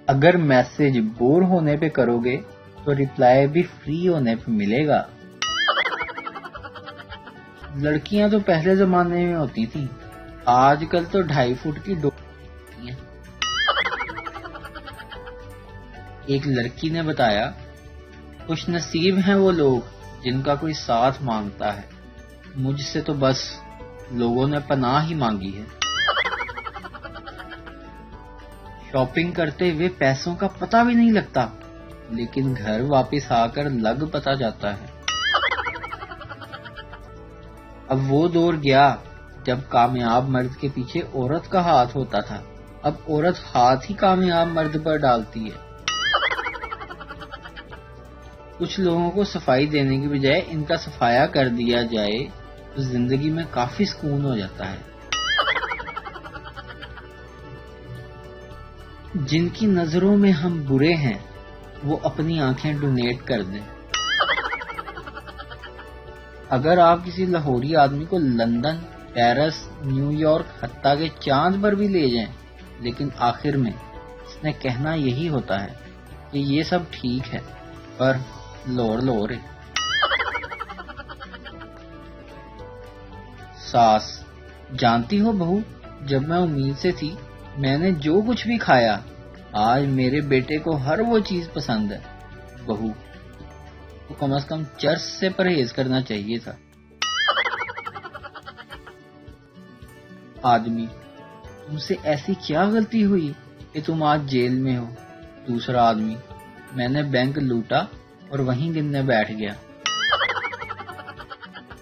اگر message bore ہونے پہ کرو گے تو ریپلائی بھی فری ہونے پہ ملے گا۔ لڑکیاں تو پہلے زمانے میں ہوتی تھیں، آج کل تو 2.5 فٹ کی ہوتی ہیں۔ ایک لڑکی نے بتایا، خوش نصیب ہیں وہ لوگ جن کا کوئی ساتھ مانگتا ہے، مجھ سے تو بس لوگوں نے پناہ ہی مانگی ہے۔ شاپنگ کرتے ہوئے پیسوں کا پتہ بھی نہیں لگتا، لیکن گھر واپس آ کر لگ پتہ جاتا ہے۔ اب وہ دور گیا جب کامیاب مرد کے پیچھے عورت کا ہاتھ ہوتا تھا، اب عورت ہاتھ ہی کامیاب مرد پر ڈالتی ہے۔ کچھ لوگوں کو صفائی دینے کی بجائے ان کا صفایا کر دیا جائے تو زندگی میں کافی سکون ہو جاتا ہے۔ جن کی نظروں میں ہم برے ہیں وہ اپنی آنکھیں ڈونیٹ کر دیں۔ اگر آپ کسی لاہوری آدمی کو لندن، پیرس، نیو یارک، حتیٰ کہ چاند پر بھی لے جائیں، لیکن آخر میں اس نے کہنا یہی ہوتا ہے کہ یہ سب ٹھیک ہے پر لور ہے۔ ساس: جانتی ہو بہو، جب میں امید سے تھی میں نے جو کچھ بھی کھایا، آج میرے بیٹے کو ہر وہ چیز پسند ہے۔ بہو: تو کم از کم چرس سے پرہیز کرنا چاہیے تھا۔ آدمی: تم سے ایسی کیا غلطی ہوئی کہ تم آج جیل میں ہو؟ دوسرا آدمی: میں نے بینک لوٹا اور وہیں گننے بیٹھ گیا۔